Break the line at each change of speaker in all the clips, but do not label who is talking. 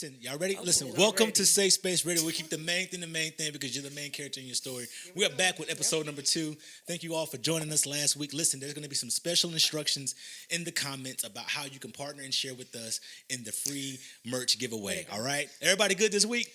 Listen, y'all ready?
Oh,
Listen,
we're
welcome to
ready.
Safe Space Radio. We keep the main thing because you're the main character in your story. We are back with episode number 2. Thank you all for joining us last week. Listen, there's going to be some special instructions in the comments about how you can partner and share with us in the free merch giveaway. All right? Everybody good this week?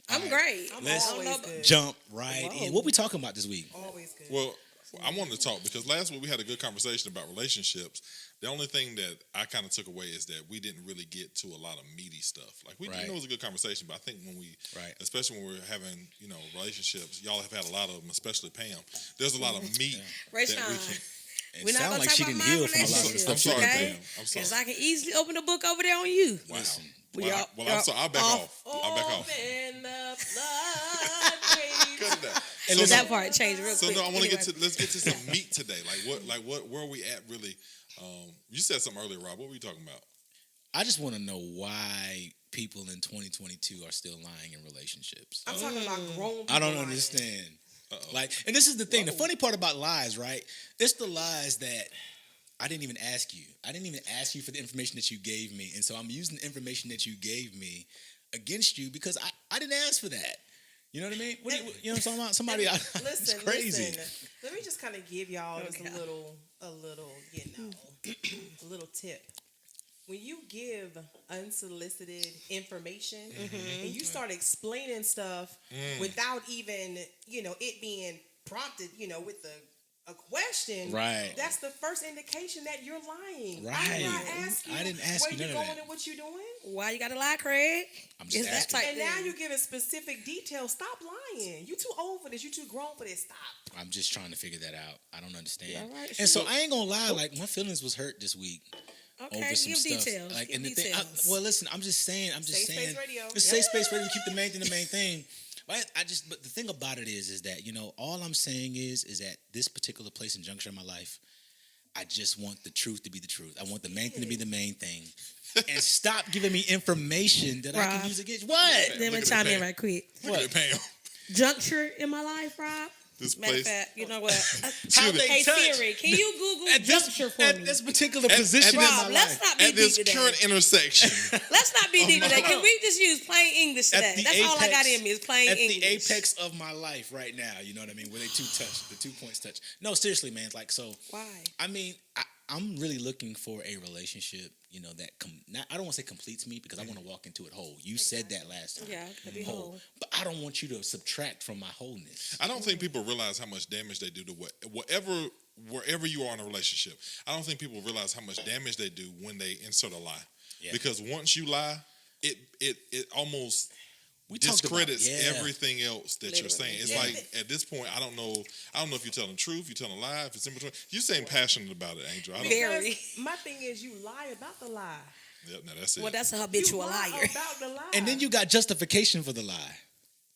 I'm
All right.
great.
Let's
I don't know,
good.
jump right
Whoa.
in. What we talking about this week?
Always good.
Well, I wanted to talk because last week we had a good conversation about relationships. The only thing that I kind of took away is that we didn't really get to a lot of meaty stuff. Like we,
Right.
it was a good conversation, but I think when we,
Right.
especially when we're having, relationships, y'all have had a lot of them, especially Pam. There's a lot of meat
Ray
that we
Sean.
can.
It
We're not
sounds
gonna
like
talk
she
about
didn't
my
heal from a lot of the
relationship,
stuff
I'm
she
sorry,
went
okay?
Pam. I'm sorry.
Because I can easily open the book over there on you.
through. Listen.
We
Well,
are-
I'm sorry. I'll back off. I'll back off.
Open the floodgates.
Cut it out.
And
So
listen-
That part changed real
So
quick.
no, I want to
Anyway.
get to let's get to some meat today. Where are we at really? You said something earlier, Rob. What were you talking about?
I just want to know why people in 2022 are still lying in relationships.
I'm talking about grown people.
I don't
lying.
understand.
Uh-oh.
Like, and this is the thing. The funny part about lies, right? It's the lies that I didn't even ask you. I didn't even ask you for the information that you gave me, and so I'm using the information that you gave me against you because I didn't ask for that. You know what I mean? What do you know what I'm talking about? Somebody,
Listen,
it's crazy.
listen. Let me just kind of give y'all just
Okay.
a little, a little tip. When you give unsolicited information and you start explaining stuff without even, it being prompted, with a question,
Right.
That's the first indication that you're lying. I
Right.
did not ask you
I didn't ask
where
you
you're
none of
going
that.
and what you're doing.
Why you gotta lie, Craig?
I'm just
It's that
asking.
type
And now
thing.
you're giving specific details. Stop lying. You too old for this. You too grown for this. Stop.
I'm just trying to figure that out. I don't understand.
All right,
And so
shoot.
I ain't gonna lie. Like my feelings was hurt this week.
Okay,
Over some
give
stuff.
details.
Like,
give
and the
details.
thing, well, listen, I'm just saying.
Safe Space Radio.
It's Safe Space Radio. We keep the main thing the main thing. But but the thing about it is that all I'm saying is that this particular place and juncture in my life, I just want the truth to be the truth. I want the main thing to be the main thing, and stop giving me information that I
Rob.
can use against what?
Let me
Look at
chime
the
in
pen.
right quick.
Look at Pam.
Juncture in my life, Rob.
This
Matter of
place.
fact, you know what?
How they
Hey
touch
Siri, can you Google
at this,
juncture for
at
me?
this particular
At-
position
at
in
Rob,
my
let's
life.
not be
At
deep
this
today.
current intersection.
Let's not be deep
my
today. Can
God.
we just use plain English
At
today?
the
That's all I got
apex-
in me is plain
at
English.
the apex of my life right now, you know what I mean? Where they the 2 points touch. No, seriously, man. Like, so,
Why?
I mean, I'm really looking for a relationship, that I don't want to say completes me because I want to walk into it whole. You said that last time.
Yeah, to be
Whole.
whole.
But I don't want you to subtract from my wholeness.
I don't think people realize how much damage they do to wherever you are in a relationship. I don't think people realize how much damage they do when they insert a lie.
Yeah.
Because once you lie, it almost
We talked about-
discredits
yeah.
everything else that you're
Literally.
saying. It's
Yeah.
like at this point, I don't know if you're telling the truth, you're telling a lie, if it's in between. You seem passionate about it, Angel. I don't.
Very.
Because my thing is, you lie about the lie.
Yep, no, that's it.
Well, that's a
You
habitual
lie
liar.
about the lie.
And then you got justification for the lie.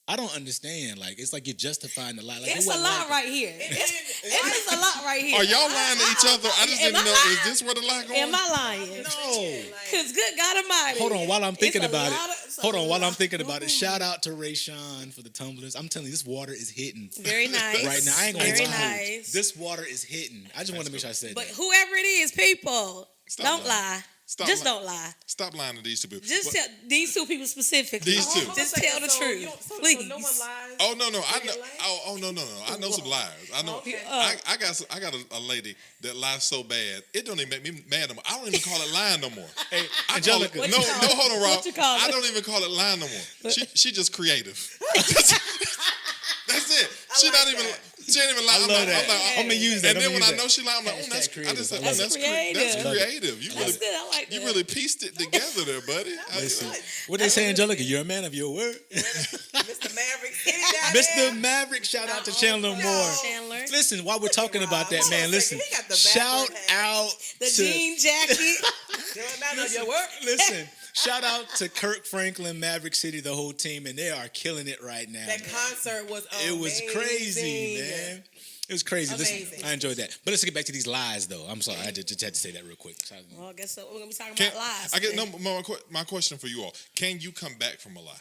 I don't understand. Like, it's like you're justifying the lie. Like,
It's
it
a
wasn't
lot
like-
right here. It's a lot right here.
Are y'all lying to each other? I just
Am
didn't
I
know.
lying?
Is this where the lie going?
Am I lying?
No.
Because good God Almighty.
Hold on, while I'm thinking
it's a
about
lot
it.
of-
Hold on, while I'm
lot-
thinking about it. Shout out to Ray Sean for the tumblers. I'm telling you, this water is hitting
Very nice.
right now. I ain't gonna
Very
lie.
nice.
This water is hitting. I just want to make sure I said
But
that.
whoever it is, people,
Stop
don't
lying.
lie.
Stop
Just
lying.
don't lie.
Stop lying to these two people.
Just
But-
tell these two people specifically.
These two.
Just tell the truth, please.
So no one lies.
Oh no, I
They
know.
lie?
Oh no. I know some liars. I know.
Okay.
I got a lady that lies so bad it don't even make me mad no more. I don't even call it lying no more. Hey, I call it,
Angelica.
no,
What you call
no,
it?
hold on, Rob.
What you call
I
it?
don't even call it lying no more. She just creative. That's it. She
like
not even.
that.
She ain't even lying.
I love that. I'm gonna use that.
And then
I'm
when
gonna
I
use
know
that.
she lying, I'm like,
Hashtag
that's
creative.
I just
I
said,
love
that's
that.
that's
Creative.
creative. You
That's
really,
good. I like that.
you really pieced it together there, buddy.
Listen, what they say, Angelica? You're a man of your word.
Mr. Maverick City down
Mr.
there.
Maverick, shout out to
No,
Chandler
no.
Moore.
Chandler.
Listen, while we're talking about that,
Hold on
man,
a
listen.
second. He got the
Shout
backward hat.
out
The
to
jean jacket.
Doing that on your work.
listen. Shout out to Kirk Franklin, Maverick City, the whole team, and they are killing it right now.
That concert was amazing.
It was crazy, man. It was crazy. Listen,
Amazing.
I enjoyed that. But let's get back to these lies, though. I'm sorry, I just had to say that real quick. Sorry.
Well, I guess so. We're gonna be talking
Can,
about lies.
I get
today.
no. My question for you all: can you come back from a lie?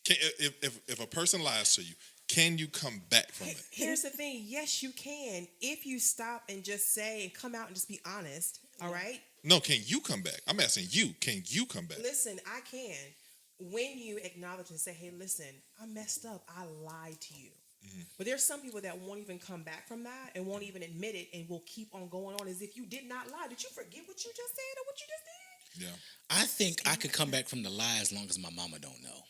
If a person lies to you, can you come back from it?
Here's the thing. Yes, you can. If you stop and just say and come out and just be honest. All right.
No, can you come back? I'm asking you. Can you come back?
Listen, I can. when you acknowledge and say, hey, listen, I messed up. I lied to you. But there's some people that won't even come back from that and won't even admit it and will keep on going on as if you did not lie. Did you forget what you just said or what you just did?
Yeah.
I think I could come back from the lie as long as my mama don't know.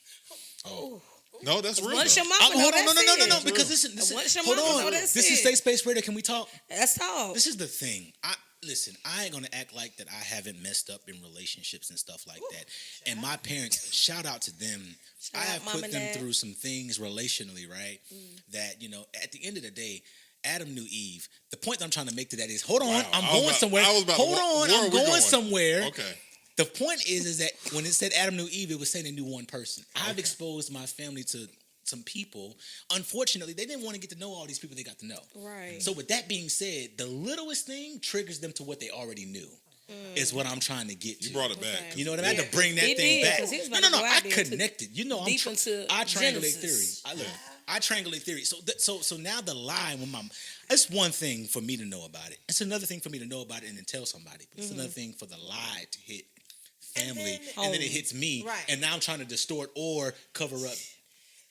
Oh. No, that's real.
Once
though.
your mama know,
Hold on,
that's
no,
it.
because this
Once
is
your
hold
mama
on.
know, that's
This is
it.
Safe Space Radio. Can we talk?
That's all.
This is the thing. Listen, I ain't gonna act like that I haven't messed up in relationships and stuff like that. And my parents, shout out to them.
Shout
I
out
have
Mom
put
and
them
Dad.
through some things relationally, right? That, at the end of the day, Adam knew Eve. The point that I'm trying to make to that is, hold on,
Wow.
I'm
I was
going
about-
somewhere.
I was about to-
Hold on,
where are
I'm
we
going
going?
somewhere.
Okay.
The point is that when it said Adam knew Eve, it was saying they knew one person. I've
Okay.
exposed my family to some people. Unfortunately, they didn't want to get to know all these people they got to know.
Right.
So with that being said, the littlest thing triggers them to what they already knew. Is what I'm trying to get to.
You brought it back.
Okay.
You know what I mean? I had to
Yeah.
bring that
He
thing
did,
back.
'cause he was
No,
about
no,
to
no.
go
I
out there to
connected.
deep into
I triangulate theory.
Genesis.
I triangulate theory. So now the lie when it's one thing for me to know about it. It's another thing for me to know about it and then tell somebody. But it's another thing for the lie to hit family and then it
home.
hits me.
Right.
And now I'm trying to distort or cover up.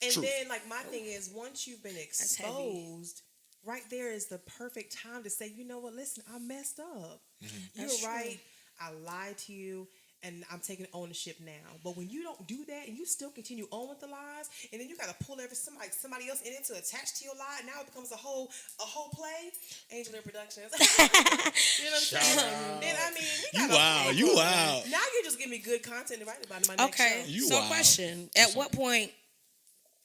And
Truth.
then, like, my thing is, once you've been
heavy.
exposed, right there is the perfect time to say, you know what, listen, I messed up. You're
That's true.
right. I lied to you, and I'm taking ownership now. But when you don't do that and you still continue on with the lies, and then you got to pull somebody else in it to attach to your lie, and now it becomes a whole play. Angel Air Productions. You know what I'm saying? Then, I mean, we got
You wow.
Now you just give me good content to write about in my next
Okay.
show.
You
So
wild.
question. At what point,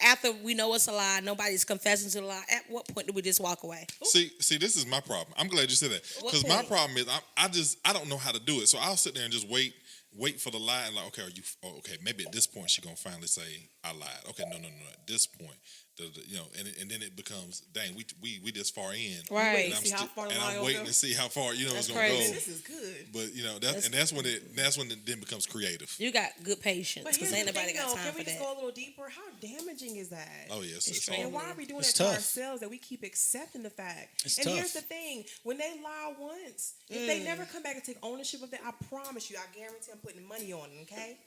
after we know it's a lie, nobody's confessing to the lie, at what point do we just walk away?
See, this is my problem. I'm glad you said that
What
because my
point?
problem is I don't know how to do it. So I'll sit there and just wait for the lie and like, okay, okay? Maybe at this point she's gonna finally say I lied. Okay, no. At this point, and then it becomes, dang, we this far in,
Right.
And I'm,
See how far the lie
I'm
will
waiting
go?
to see how far it's
That's
gonna
crazy.
go.
This is good.
But that's when it then becomes creative.
You got good patience
But
because
here's
ain't
the
nobody
thing,
got
though.
time
Can
for
we just
that.
go a little deeper? How damaging is that?
Oh yes, it's
Extremely.
all.
And why are we doing
It's
that
tough.
to ourselves that we keep accepting the fact?
It's
and
tough.
here's the thing: when they lie once, if they never come back and take ownership of that, I promise you, I guarantee I'm putting money on it. Okay,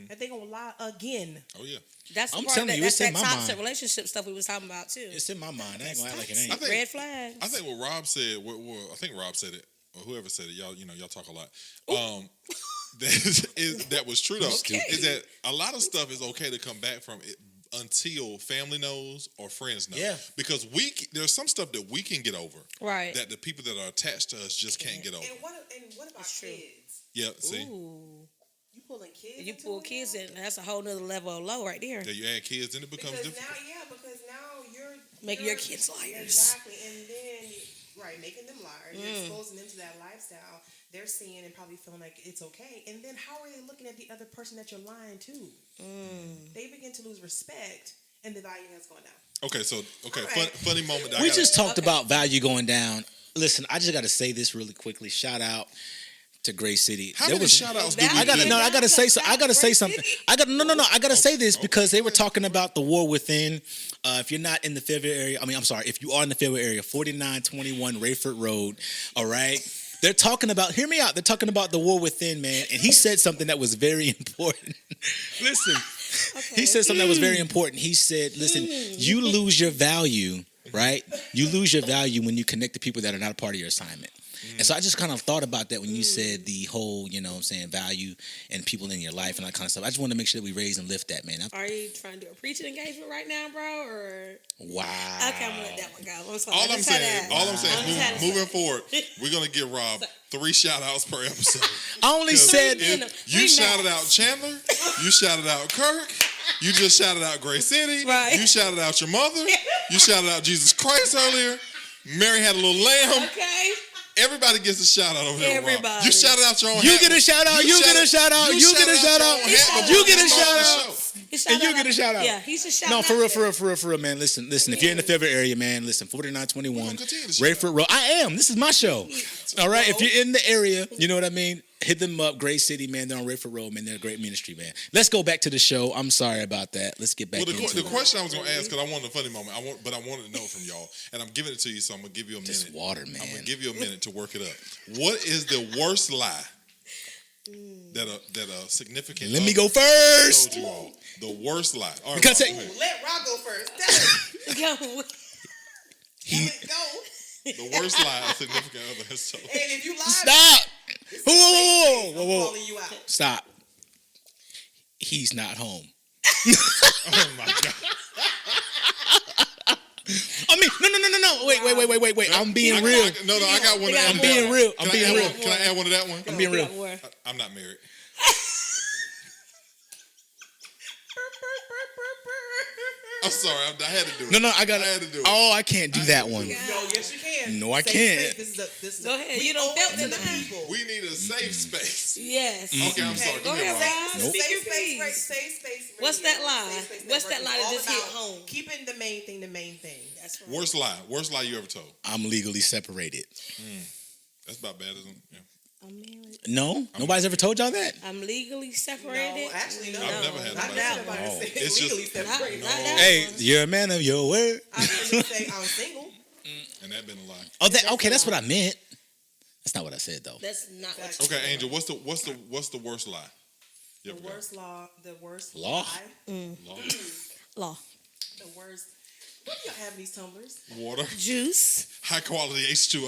that they gonna lie again.
Oh yeah.
That's the
I'm
part
telling
that,
you,
that's
it's in
that
my
toxic
mind.
relationship stuff we was talking about too.
It's in my mind. I ain't gonna act like it
I
ain't.
think-
Red flags.
I think what Rob said. I think Rob said it, or whoever said it. Y'all talk a lot. That was true though.
Okay.
Is that a lot of stuff is okay to come back from it until family knows or friends know.
Yeah.
Because there's some stuff that we can get over.
Right.
That the people that are attached to us just can't get over.
And what about
That's true.
kids?
Yeah. See.
Ooh.
You pulling kids?
You
into
pull
it
kids
now?
in, that's a whole nother level of low right there.
Yeah. You add kids, then it becomes
Because
difficult.
now you're
Making your kids liars.
Exactly, and then making them liars, you're exposing them to that lifestyle. They're seeing and probably feeling like it's okay. And then how are they looking at the other person that you're lying to? They begin to lose respect, and the value has gone down.
Okay. So
All right.
funny moment.
We just talked about value going down. Listen, I just got to say this really quickly. Shout out to Gray City.
How many shout outs do we
I
I
do?
gotta say so. I gotta say something. I gotta say this because they were talking about the war within. If you're not in the Fayetteville area, if you are in the Fayetteville area, 4921 Rayford Road. All right. They're talking about. Hear me out. They're talking about the war within, man. And he said something that was very important. Listen. He said something that was very important. He said, "Listen, you lose your value, right? You lose your value when you connect to people that are not a part of your assignment." And so I just kind of thought about that when you said the whole, value and people in your life and that kind of stuff. I just want to make sure that we raise and lift that, man.
Are you trying to do a preaching engagement right now, bro? Or
Wow.
okay, I'm gonna let that one go. I'm sorry.
All
I
I'm
just had
saying,
to ask.
moving forward, we're gonna give Rob 3 shout outs per episode.
I only said
You shouted out Chandler, you shouted out Kirk, you just shouted out Gray City,
Right.
you shouted out your mother, you shouted out Jesus Christ earlier. Mary had a little lamb.
Okay.
Everybody gets a shout out over there. Rob.
Everybody.
You shouted out your own.
You
hat.
get a shout out. You get a shout out. You get a shout out. You get a shout out. And you get a shout out.
Yeah, he's a shout
No,
out.
for real, man. Listen. If you're in the Fayetteville area, man, listen. 4921
We're gonna continue to shout
Rayford Road. I am. This is my show. All right. If you're in the area, you know what I mean. Hit them up. Gray City, man. They're on Rayford Road, man. They're a great ministry, man. Let's go back to the show. I'm sorry about that. Let's get back
Well,
into
the
it.
question I was going to ask, because I wanted a funny moment, but I wanted to know from y'all, and I'm giving it to you, so I'm going to give you a minute.
This water, man.
I'm going to give you a minute to work it up. What is the worst lie that a significant.
Let me
other
go first.
Told you all the worst lie. All right,
Because
Rob,
it-
go ahead.
Let Rob go first. Tell him.
Yo,
Let it go.
The worst lie a significant other has told.
And if you lie,
Stop. Whoa.
I'm calling you out.
Stop. He's not home.
Oh my God.
I mean, no. Wait. I'm being real.
I got one.
I'm being real. I'm being real.
Can I add one to that one?
I'm being real.
I'm not married. I'm sorry. I had to do it.
No, I got
I had to do it.
Oh, I can't do that one.
No, yes you can.
No, I
Safe
can't.
space. This is
Go ahead.
We
You don't
owe
felt
it to
the
the
time.
people.
We need a safe space.
Yes.
Okay, I'm sorry.
Go
Go ahead,
ahead,
Rob.
Rob.
Nope.
Speak your
Safe
piece.
space.
What's
radio,
that lie?
Safe Space
What's that
Network
lie
is
that
all
just hit
about
home?
Keeping the main thing.
That's right.
Worst lie. Worst lie you ever told.
I'm legally separated.
That's about bad, isn't it? Yeah.
I'm married.
No? Nobody's ever told y'all that?
I'm legally
No,
separated.
actually, no.
I've never had
Not
nobody
that
say
one.
that.
Say
It's just-
legally separated.
Not that
Hey,
one.
you're a man of your word.
I didn't say I'm single.
And that been a lie.
Oh, that's what I meant. That's not what I said though.
That's not what you
Okay, Angel. What's the worst lie? You
The
ever got?
worst
Law?
lie,
Law.
law.
the worst. What do y'all have in these tumblers?
Water.
Juice.
High quality H2O.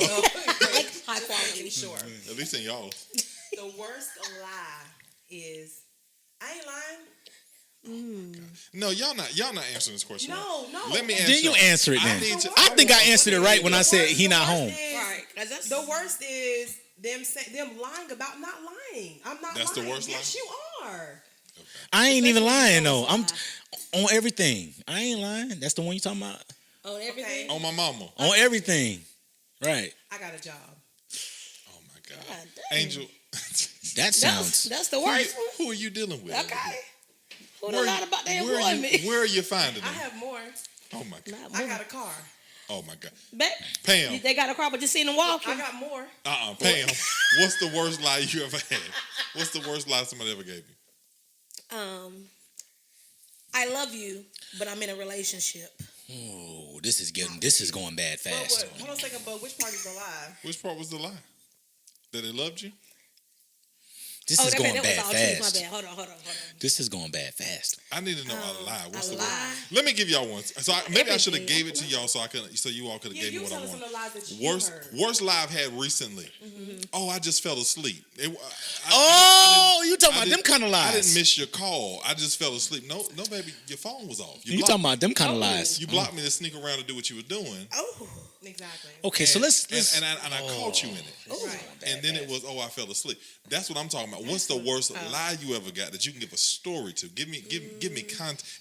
High quality.
Sure.
At least in y'all.
The worst lie is I ain't lying.
No, y'all not answering this question.
No.
Let me answer.
Then you answer it
I
then.
need to-
I think I answered it right when I said
The
he not
worst
home.
is-
Right. 'Cause that's
The worst is them lying about not lying. I'm not
That's the
lying.
worst lie?
Yes, you are.
I ain't even
Especially
lying
when
though.
you
I'm
lie.
on everything. I ain't lying. That's the one you talking about?
on everything.
On my mama.
On everything. Right.
I got a job.
Oh my God.
God dang.
Angel.
That sounds
That's the worst one.
Who are you dealing with?
Okay. Who
Where
done
are
lied
you-
about their
where are
employment?
Where are you finding
I
them?
have more.
Oh my God.
Not
I
more.
got a car.
Oh my God.
Bet.
Pam.
They got a car, but just seen them walking.
I got more.
Pam. What's the worst lie you ever had? What's the worst lie somebody ever gave you?
I love you, but I'm in a relationship.
Oh, this is going bad
But
fast.
hold on a second, but which part is the lie?
Which part was the lie? That they loved you?
This is going
that
bad
was all truth.
fast.
My bad. Hold on.
This is going bad fast.
I need to know a lie. What's
a
the
lie.
worst? Let me give y'all one. So maybe I should have
Everything.
gave it to y'all so you all could have
Yeah,
gave
you
me what I
tell us some
wanted.
of the lies that you
Worst
heard.
lie I've had recently. Oh, I just fell asleep.
Oh, you talking
I
about them
didn't-
kind of
I didn't
lies.
miss your call. I just fell asleep. No, baby, your phone was off.
You
blocked
talking
me.
about them kind of lies.
You blocked me to sneak around to do what you were doing.
Oh, exactly.
Okay, so let's
and I caught you in it.
Right.
And then it was, I fell asleep. That's what I'm talking about. What's the worst lie you ever got that you can give a story to? Give me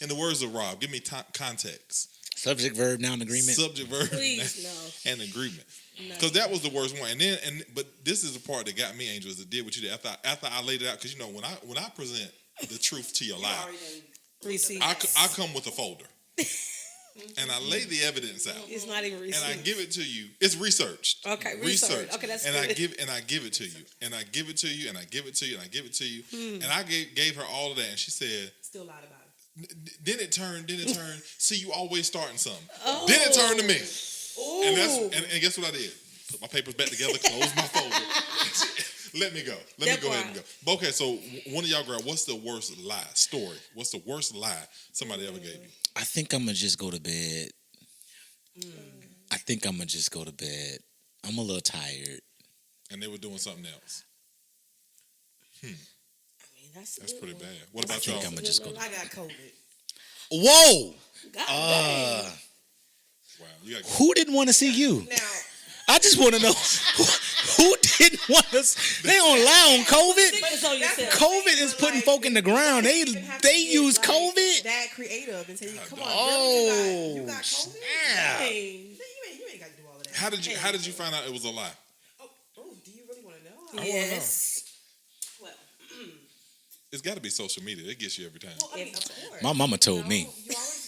in the words of Rob, give me context.
subject, verb, noun, agreement.
Subject, verb,
Please, no.
and agreement. Because that was the worst one. But this is the part that got me, Angel, is it did what you did. After I laid it out, because when I present the truth to your lie,
Receipt.
I come with a folder. And I lay the evidence out.
It's not even
And
receipt.
I give it to you. It's researched.
Okay, research. Okay, that's
and
good.
I give it to you. And I give it to you. And I give it to you. And I give it to you. And I gave her all of that. And she said,
Still lied about it.
then it turned. See, you always starting something.
Oh.
Then it turned to me.
Ooh.
And guess what I did? Put my papers back together, close my folder. Let me go. Let me
That
go ahead
part.
and go. Okay, so one of y'all girl, what's the worst lie story? What's the worst lie somebody ever gave you?
I think I'm gonna just go to bed. I think I'm gonna just go to bed. I'm a little tired.
And they were doing something else.
I mean, that's
That's
good
pretty
one.
bad. What
I
about
think
y'all?
I'm gonna just go.
I got COVID.
Whoa!
God dang.
Wow, you got
Who didn't want to see you?
Now,
I just want to know who didn't want us. They don't lie on COVID.
It's on yourself.
COVID is putting folk in the ground. They use COVID.
That creative and say, come on,
Oh,
you got COVID?
snap.
Dang. You ain't got to do all of that.
How did you find out it was a lie?
Oh, do you really want to know?
Yes.
Well,
It's got to be social media. It gets you every time.
I mean, of course.
My mama told me.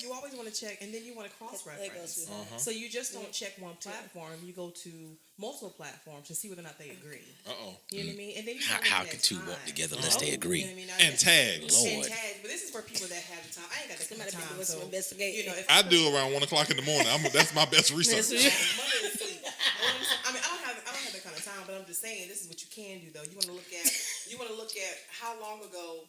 You always want to check, and then you want to cross-reference. So you just don't check one platform. You go to multiple platforms to see whether or not they agree.
Uh-oh.
You know what I mean? And then you
How
gotta
can
look at
two
time.
walk together unless they
You
agree?
know what I mean?
And tags.
Lord.
And tags. But this is for people that have the time. I ain't got that kind
Somebody
of
been
time.
doing some
So,
investigating.
you know, if
I do around 1 o'clock in the morning. That's my best research.
Monday is sleep. I mean, I don't have that kind of time, but I'm just saying, this is what you can do though. You want to look at how long ago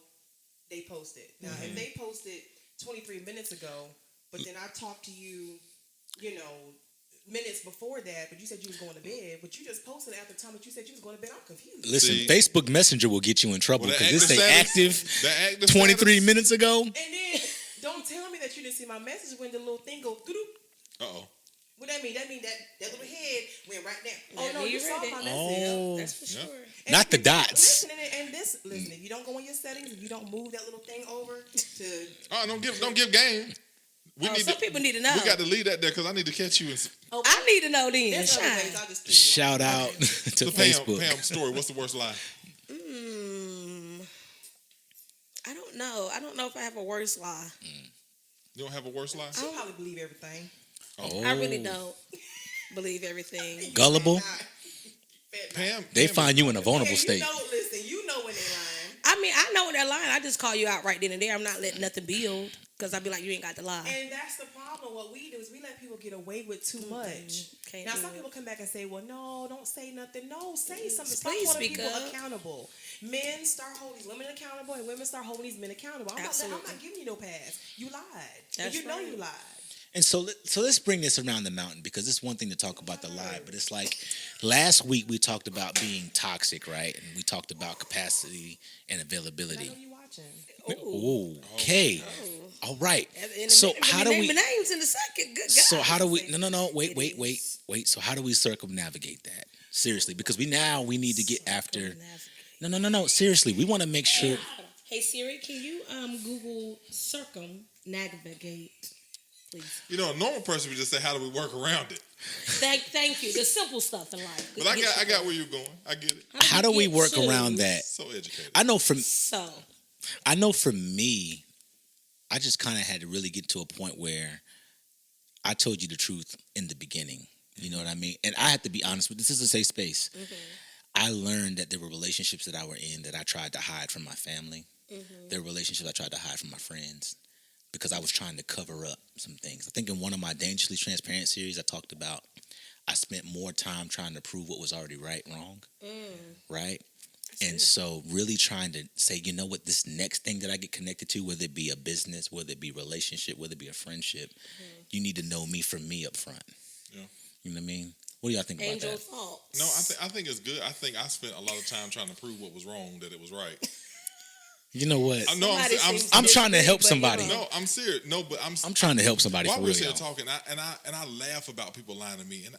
they posted. Now, if they posted 23 minutes ago, but then I talked to you, minutes before that, but you said you was going to bed, but you just posted after the time that you said you was going to bed. I'm confused.
Listen,
See?
Facebook Messenger will get you in trouble
Well,
because
the
this say
active
active
status- the active
23
status-
minutes ago.
And then don't tell me that you didn't see my message when the little thing go through.
Uh-oh.
What that mean? That mean that little head went right down. Oh
That
no,
mean
you
you
saw
read
my
it.
message.
Oh,
That's for
Yeah.
sure.
And
not
if
the
you-
dots.
Listen, if you don't go in your settings, if you don't move that little thing over to
Oh, don't give game. We need
Some
to,
people need to know.
We got to leave that there because I need to catch you in
I need to know then.
there's other
Shine.
ways, I'll just
Shout out to
the
Facebook.
Pam story. What's the worst lie?
I don't know. I don't know if I have a worse lie.
You don't have a worse lie?
She'll probably believe everything.
Oh,
I really don't believe everything.
Gullible.
Pam.
They
Pam-
find you in a vulnerable
You
state.
listen, you know when they lying.
I mean, I know when they're lying. I just call you out right then and there. I'm not letting nothing build because I'd be like, you ain't got to lie.
And that's the problem. What we do is we let people get away with too much.
Can't
Now,
do
some
it.
people come back and say, well, no, don't say nothing. No, say something. Stop
Please
holding
speak
people
up.
accountable. Men start holding these women accountable, and women start holding these men accountable. I'm
Absolutely.
not giving you no pass. You lied. And
That's
you know
right.
you lied.
And so let's bring this around the mountain because it's one thing to talk about the lie, but it's like last week we talked about being toxic, right? And we talked about capacity and
I
availability.
know you watching.
Oh, okay. All right.
In a
So
minute,
how
let
do
me
we?
name the names in a second. Good God.
So how do we? No. Wait. So how do we circumnavigate that? Seriously, because we need to get after. No. Seriously, we want to make sure.
Hey Siri, can you Google circumnavigate, please?
You know, a normal person would just say, how do we work around it?
Thank you. The simple stuff in life.
But I got where you're going. I get it.
How do we
get
work
to-
around that?
So educated.
I know for me, I just kind of had to really get to a point where I told you the truth in the beginning. You know what I mean? And I have to be honest with this is a safe space. I learned that there were relationships that I were in that I tried to hide from my family. There were relationships I tried to hide from my friends because I was trying to cover up some things. I think in one of my Dangerously Transparent series, I talked about I spent more time trying to prove what was already wrong, right? And so really trying to say, you know what, this next thing that I get connected to, whether it be a business, whether it be a relationship, whether it be a friendship, you need to know me from me up front.
Yeah.
You know what I mean? What do y'all think about
Angel
that?
thoughts.
No, I think it's good. I think I spent a lot of time trying to prove what was wrong, that it was right.
You know what?
No,
Somebody
I'm
seems
I'm
to
trying to
disagree,
help
but,
somebody.
no, I'm serious. No, but
I'm trying to help somebody
while
for
we're
real,
here
y'all.
talking, I laugh about people lying to me, and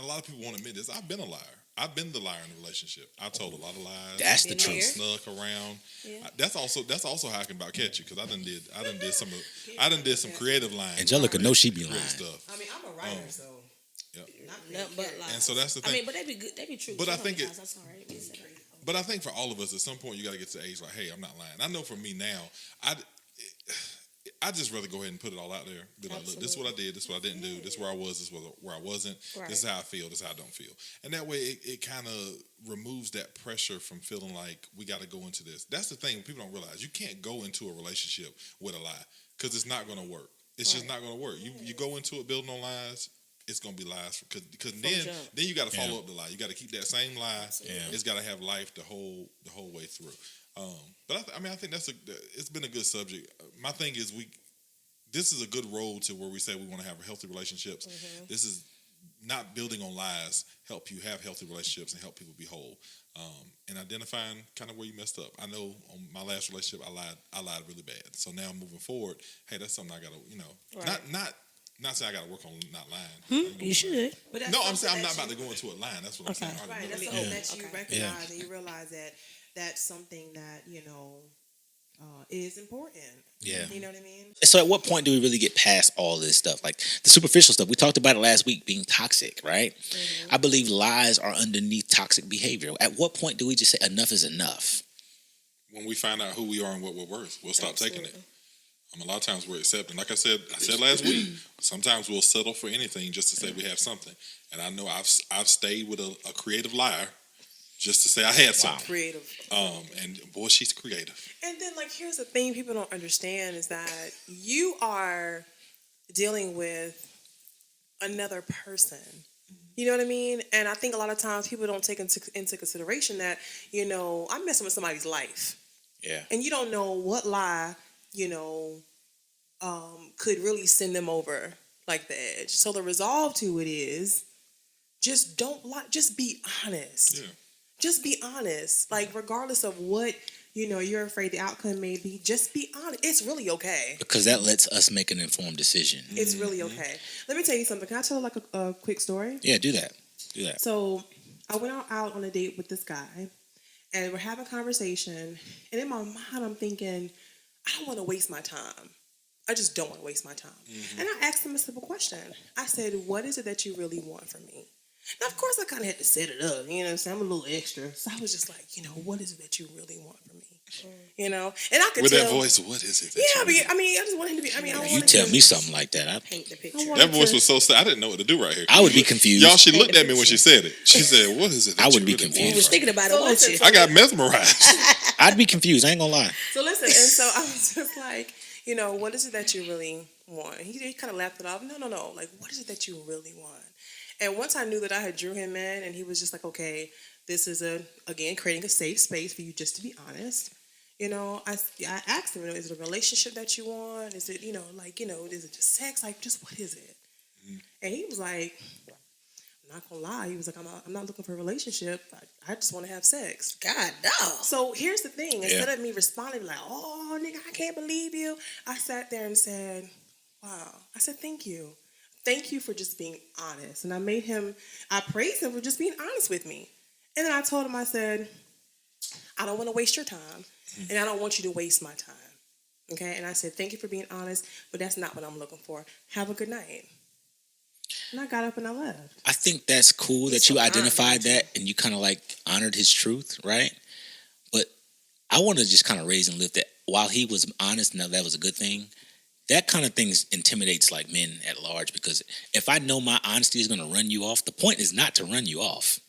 a lot of people won't admit this. I've been a liar. I've been the liar in a relationship. I told a lot of lies.
That's the
Been
truth.
there.
Snuck around.
Yeah.
That's also how I can about catch you because I done did some creative lying.
Angelica knows she be
Real
lying.
stuff.
I mean, I'm a writer, so
Yep.
not
Nothing but lies.
And so that's the thing.
I mean, but they be good. They be true.
But I
Some
think
of the
it-
lies, that's all right. It's okay.
But I think for all of us, at some point, you got to get to the age like, hey, I'm not lying. I know for me now, I just rather go ahead and put it all out there. Be like, look, this is what I did. This is what I didn't do. This is where I was. This is where I wasn't.
Right.
This is how I feel. This is how I don't feel. And that way, it kind of removes that pressure from feeling like we got to go into this. That's the thing people don't realize. You can't go into a relationship with a lie because it's not going to work. It's just not going to work. You go into it building on lies. It's gonna be lies because then
jump.
you got to follow
Yeah.
up the lie. You got to keep that same lie.
Yeah.
It's got to have life the whole way through. But I think it's been a good subject. My thing is this is a good road to where we say we want to have healthy relationships. This is not building on lies. Help you have healthy relationships and help people be whole. And identifying kind of where you messed up. I know on my last relationship I lied really bad. So now moving forward, hey, that's something I got to
Right.
not say I got to work on not lying.
You should.
But that's
No, I'm
something
saying I'm
that
not about
you-
to go into a line. That's what I'm saying.
Right, that's
Arguably.
something that you
Okay.
recognize and you realize that that's something that is important.
Yeah.
You know what I mean?
So at what point do we really get past all this stuff? Like the superficial stuff. We talked about it last week being toxic, right? I believe lies are underneath toxic behavior. At what point do we just say enough is enough?
When we find out who we are and what we're worth, we'll stop taking it. A lot of times we're accepting. Like I said last week, sometimes we'll settle for anything just to say we have something. And I know I've stayed with a creative liar just to say I had something.
Creative.
And boy, she's creative.
And then, here's the thing people don't understand is that you are dealing with another person.
You know what I mean? And I think a lot of times people don't take into consideration that, I'm messing with somebody's life.
Yeah.
And you don't know what lie, could really send them over like the edge. So the resolve to it is just don't lie. Just be honest.
Yeah.
Just be honest. Like, regardless of what, you're afraid the outcome may be, just be honest. It's really okay.
Because that lets us make an informed decision.
It's really okay. Let me tell you something. Can I tell like a quick story?
Yeah, do that. Do that.
So I went out on a date with this guy, and we're having a conversation. And in my mind, I'm thinking, I don't want to waste my time. I just don't want to waste my time. And I asked him a simple question. I said, what is it that you really want from me? Now, of course, I kind of had to set it up. You know what I'm saying? I'm a little extra. So I was just like, what is it that you really want from me? And I could
With
tell.
that voice, what is it? That
Yeah,
you
but, I just want him to be. I
You
want
tell
him
me something like that.
Paint the picture.
I
That voice was so sad. I didn't know what to do right here.
I would be confused.
Y'all, she looked at me when she said it. She said, "What is it?" That
I would
you
be
really
confused.
You was
want?"
thinking about it,
So
weren't you?
listen,
I got mesmerized.
I'd be confused. I ain't gonna lie.
So listen, and so I was just like, what is it that you really want? He kind of laughed it off. No. Like, what is it that you really want? And once I knew that I had drew him in, and he was just like, okay, this is again creating a safe space for you just to be honest. I asked him, is it a relationship that you want? Is it, is it just sex? Like, just what is it? And he was like, I'm not gonna lie. He was like, I'm not looking for a relationship. I just want to have sex.
God, dog.
So here's the thing. Instead of me responding like, oh, nigga, I can't believe you, I sat there and said, wow. I said, thank you. Thank you for just being honest. And I praised him for just being honest with me. And then I told him, I said, I don't want to waste your time. And I don't want you to waste my time. Okay? And I said, thank you for being honest, but that's not what I'm looking for. Have a good night. And I got up and I left.
I think that's cool that you identified that and you kind of like honored his truth, right? But I want to just kind of raise and lift that while he was honest, now that was a good thing. That kind of thing intimidates like men at large, because if I know my honesty is going to run you off, the point is not to run you off.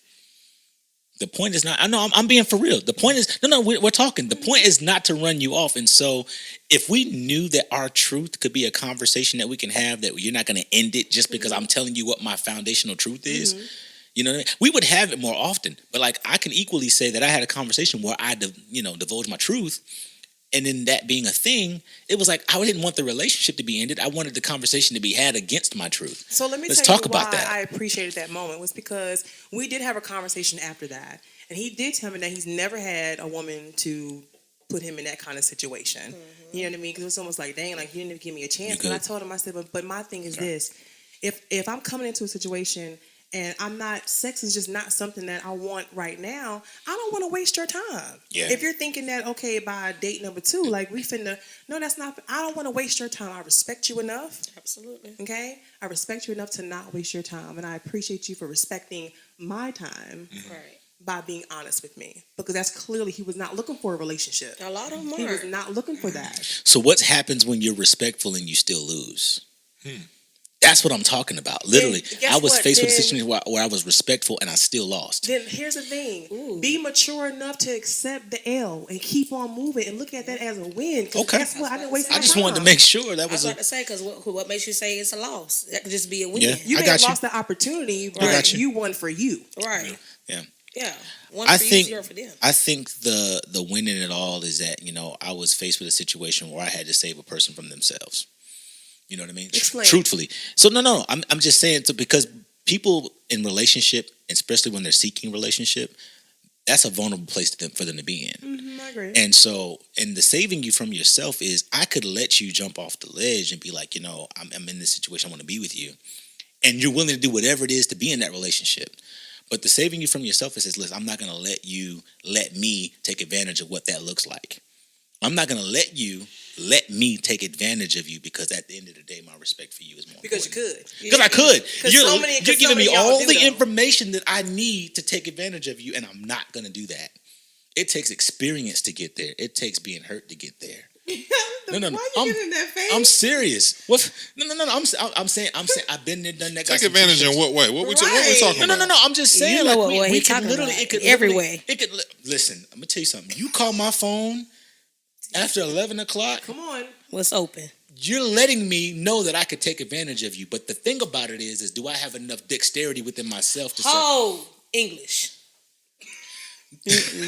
The point is not, I know I'm being for real. The point is, we're talking. The point is not to run you off. And so if we knew that our truth could be a conversation that we can have, that you're not going to end it just because I'm telling you what my foundational truth is, you know what I mean? We would have it more often. But like, I can equally say that I had a conversation where I, divulged my truth. And in that being a thing, it was like, I didn't want the relationship to be ended. I wanted the conversation to be had against my truth.
So let me
Let's
tell
talk
you why
about that.
I appreciated that moment was because we did have a conversation after that. And he did tell me that he's never had a woman to put him in that kind of situation. You know what I mean? Because it was almost like, dang, like, you didn't even give me a chance. But I told him, I said, but my thing is this. If I'm coming into a situation and sex is just not something that I want right now, I don't want to waste your time.
Yeah.
If you're thinking that, okay, by date number 2, like no, that's not, I don't want to waste your time. I respect you enough.
Absolutely.
Okay? I respect you enough to not waste your time. And I appreciate you for respecting my time
Right.
by being honest with me. Because that's clearly he was not looking for a relationship.
A lot of them
He
are.
was not looking for that.
So what happens when you're respectful and you still lose? That's what I'm talking about. Literally,
guess
I was
what?
faced with a
Then-
situation where I was respectful and I still lost.
Then here's the thing. Be mature enough to accept the L and keep on moving and look at that as a win. 'Cause
Okay.
Guess what? I didn't waste my
I just
time.
wanted to make sure that
I was
was
about to say, because what makes you say it's a loss? That could just be a win.
Yeah.
You
I
may
got
have
you.
lost the opportunity, but
got you.
you won for you.
Right.
Yeah.
Yeah. One
I
for you,
think
0 for them.
I think the win in it all is that I was faced with a situation where I had to save a person from themselves. You know what I mean?
Explain.
Truthfully. So no. I'm just saying, because people in relationship, especially when they're seeking relationship, that's a vulnerable place for them to be in.
I agree.
And so, and the saving you from yourself is, I could let you jump off the ledge and be like, I'm in this situation, I want to be with you, and you're willing to do whatever it is to be in that relationship. But the saving you from yourself is, listen, I'm not going to let me take advantage of what that looks like. I'm not going to let me take advantage of you, because at the end of the day, my respect for you is more
Because you
important.
could.
Because I could.
'Cause
You're,
so many- 'cause
you're
so
giving me
many y'all
all
do,
the
though.
information that I need to take advantage of you, and I'm not going to do that. It takes experience to get there. It takes being hurt to get there. No.
Why you getting in that face?
I'm serious. What? No. I'm saying I've been there, done that. got
Take advantage in
situations.
what way? What we
Right.
talking
No.
about?
I'm just saying,
You know
like,
what
we
he
could
talking
literally,
about.
it could
Every
literally-
way.
It could listen. I'm gonna tell you something. You call my phone after 11 o'clock.
Come on.
What's open?
you're letting me know that I could take advantage of you. But the thing about it is do I have enough dexterity within myself to say,
Oh, English.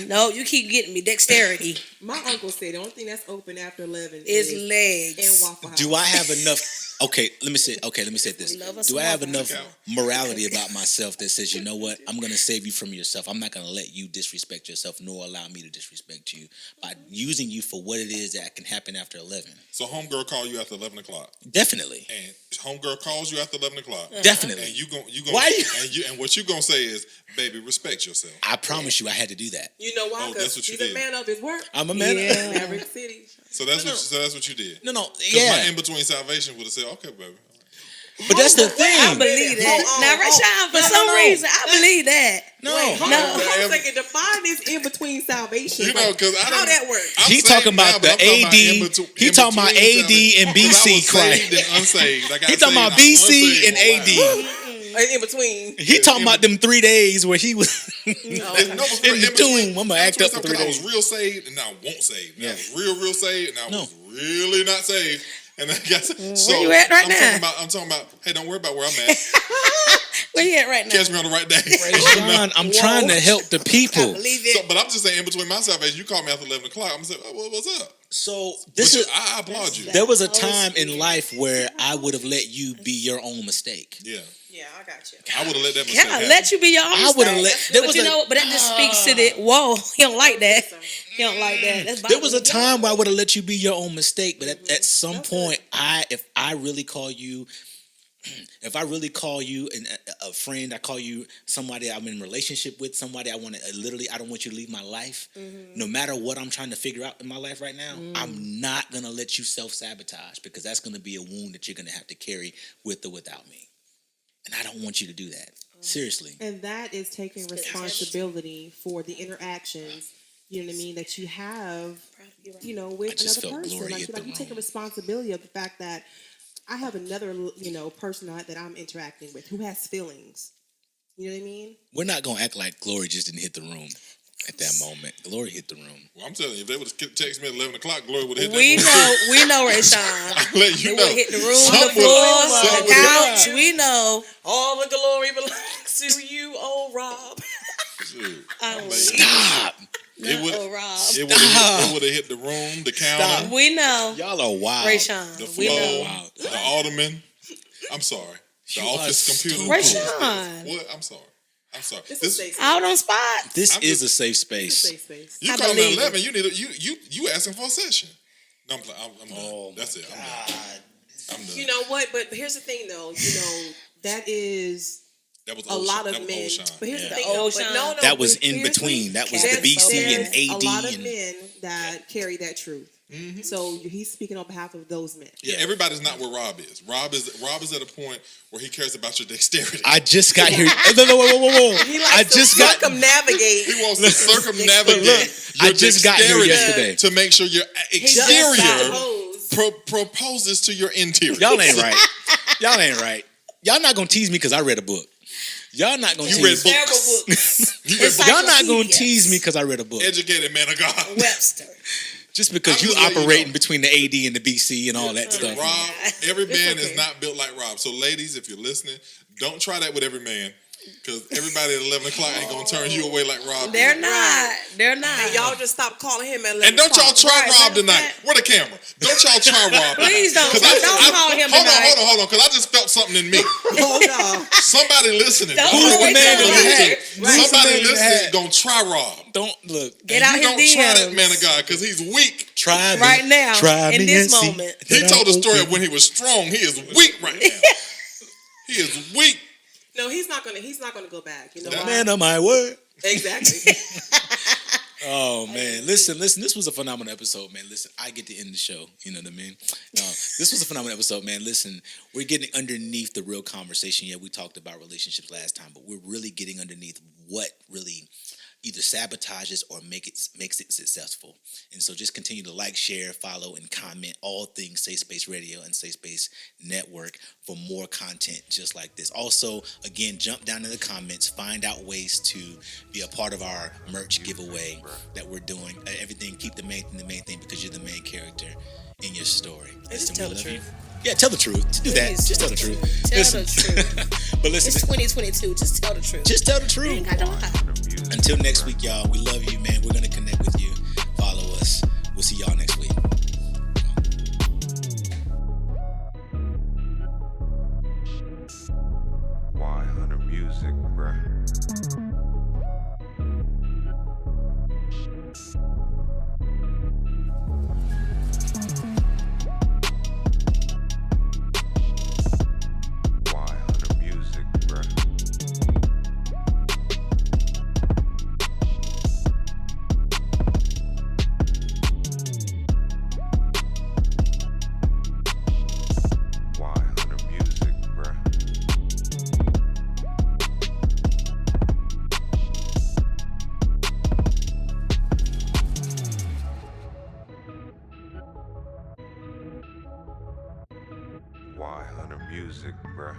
No, you keep getting me dexterity.
My uncle said the only thing that's open after 11
Is
and
legs.
Waffle House.
do I have enough? Okay, let me say this.
Love us
Do I
some
have
Waffle
enough
House.
morality about myself that says, you know what, I'm going to save you from yourself. I'm not going to let you disrespect yourself, nor allow me to disrespect you by using you for what it is that can happen after 11.
So homegirl call you after 11 o'clock,
Definitely.
and homegirl calls you after 11 o'clock.
Definitely.
And you gon'
Why you-
and what you gonna say is, baby, respect yourself.
I promise you I had to do that.
You know why?
Oh,
Because
that's what you
he's
did.
a man of his word.
I'm a man.
Yeah.
Maverick City.
So that's what you did.
No,
'Cause
yeah.
my in between salvation would have said, okay, baby.
But that's the
I
thing.
believe that.
Hold on,
Now,
hold-
Rashawn, for
no,
some
no.
reason, I believe that.
No.
Hold
No.
on, hold on
Yeah.
a second. Define this in between salvation.
You know,
Like,
'cause I
how
don't-
that work?
I'm
He
saved
talking
now,
about
but
the
I'm talking about
AD.
in between-
He
in
talking about
between
AD and
salvation. 'Cause I
BC
was
Christ.
saved and unsaved. I got
He talking
saved,
about
I was
BC
unsaved
and
for a while.
AD.
In between.
He talking about them 3 days where he was
No,
in the tomb. I'm gonna act up for 3
I was
days.
real saved and now I won't save. Now I was real saved and now I
No.
was really not saved. And I got so
you at right now?
I'm talking about. Hey, don't worry about where I'm at.
Where you at right now?
Catch me on the right day.
Sean, I'm trying to help the
I
people.
believe
So,
it.
but I'm just saying, in between my salvation, you called me after 11 o'clock. I'm gonna say, oh, well, what's up?
So
But
this is.
I applaud you.
There was a time in life where I would have let you be your own mistake.
Yeah,
Yeah, I got you.
I would have let that
Can
mistake
I
happen.
let you be your own
I would've
mistake?
let- there
But
was
you
a-
know, but that just speaks to the whoa. He don't like that. He don't like that. That's
There was a
bothering me.
time where I would have let you be your own mistake, but at some point, if I really call you a friend, I call you somebody I'm in a relationship with, somebody I want to literally, I don't want you to leave my life. No matter what I'm trying to figure out in my life right now, I'm not gonna let you self-sabotage because that's gonna be a wound that you're gonna have to carry with or without me, and I don't want you to do that. Seriously.
And that is taking responsibility for the interactions, you know what I mean, that you have, you know,
I
with
just
another
felt
person.
glory
Like,
hit
you
the
take a
room.
responsibility of the fact that I have another, you know, person that I'm interacting with who has feelings. You know what I mean?
We're not gonna act like Glory just didn't hit the room at that moment. Glory hit the room.
Well, I'm telling you, if they would have texted me at 11 o'clock, Glory would have hit
We
that.
know, Rashawn.
I'll let you
It
know.
would hit the room,
Something
the floor,
would've- something
the
would've-
couch. We know.
All the glory belongs to you, oh Rob.
Shoot,
Oh,
I'm like,
Stop.
It would.
Oh, Rob.
It would have hit the room, the counter,
We know.
Y'all are wild.
Rashawn.
the
We
floor,
know.
Wow.
the alderman. I'm sorry. The
You
office
are
computer.
stupid.
Rashawn.
What? I'm sorry. I'm sorry.
This is
This,
safe space.
Out on spot.
This
I'm
is
just-
a safe
This is
space.
safe space.
you
I
call me
believe
at 11. You need you asking for a session. No, I'm done.
Oh,
That's it. I'm done. I'm done.
You know what? But here's the thing, though. You know, that is
that was
a
old
lot
Sean.
of
That was
men.
old Sean.
But here's
Yeah.
the thing,
The
though.
old
But
Sean.
no,
That was in
seriously,
between. That was the
there's-
BC and
there's
AD
a lot of
and-
men that carry that truth. So he's speaking on behalf of those men.
Yeah, everybody's not where Rob is. Rob is at a point where he cares about your dexterity.
I just got here. No, whoa.
He likes
I
to
just got.
circumnavigate.
He wants to circumnavigate
Look, I
your
just got here
dexterity
yesterday.
to make sure your
Just
exterior
suppose.
proposes to your interior.
Y'all ain't right. Y'all ain't right. Y'all not gonna tease me because I read a book. Y'all not gonna
You
tease
read
me.
Terrible books.
You read
It's
Y'all not gonna
Encyclopedias.
tease me because I read a book.
educated man of God.
Webster.
Just because
I'm
you
just letting you
operating
know.
between the AD and the BC and all that stuff.
Rob, every man
okay.
is not built like Rob. So, ladies, if you're listening, don't try that with every man, because everybody at 11 o'clock ain't gonna turn you away like Rob.
They're
did.
not. They're not.
And y'all just stop calling him at 11
And don't y'all try
Right,
Rob
matter of
tonight.
fact-
Where the camera? Don't y'all try Rob.
Please don't.
tonight. 'Cause
Don't call him tonight.
Hold on, because I just felt something in me.
Hold on.
Somebody listening.
Don't
Who's the man in the hat? Who's the
Somebody
man in the
listening
hat?
gonna try Rob.
Don't look.
Get
And
out
you
his
don't try that
DMs.
man of God because he's weak.
Try me
Right now,
Try
in
me
this
and see
moment.
He
that
told
I'm
the story
okay.
of when he was strong. He is weak right now. He is weak.
No, he's not gonna go back. You know
That
why?
Man of my word.
Exactly.
Oh man, listen. This was a phenomenal episode, man. Listen, I get to end the show. You know what I mean? This was a phenomenal episode, man. Listen, we're getting underneath the real conversation. Yeah, we talked about relationships last time, but we're really getting underneath what really either sabotages or makes it successful. And so just continue to like, share, follow, and comment all things Safe Space Radio and Safe Space Network for more content just like this. Also, again, jump down in the comments, find out ways to be a part of our merch giveaway that we're doing. Everything, keep the main thing because you're the main character. in your story.
just
Listen, we
tell the
love you.
truth.
Yeah, tell the truth. Do that.
Please
Just tell the truth.
Tell
Listen.
the truth.
But
It's
listen,
2022. Just tell the truth.
just tell the
You
truth.
ain't got to lie.
Until next week, y'all. We love you, man. We're gonna connect with you. Follow us. We'll see y'all next week.
Y100 Music, bruh. Y100 Music, bruh. Y100 Music, bruh. Y100 Music, bruh.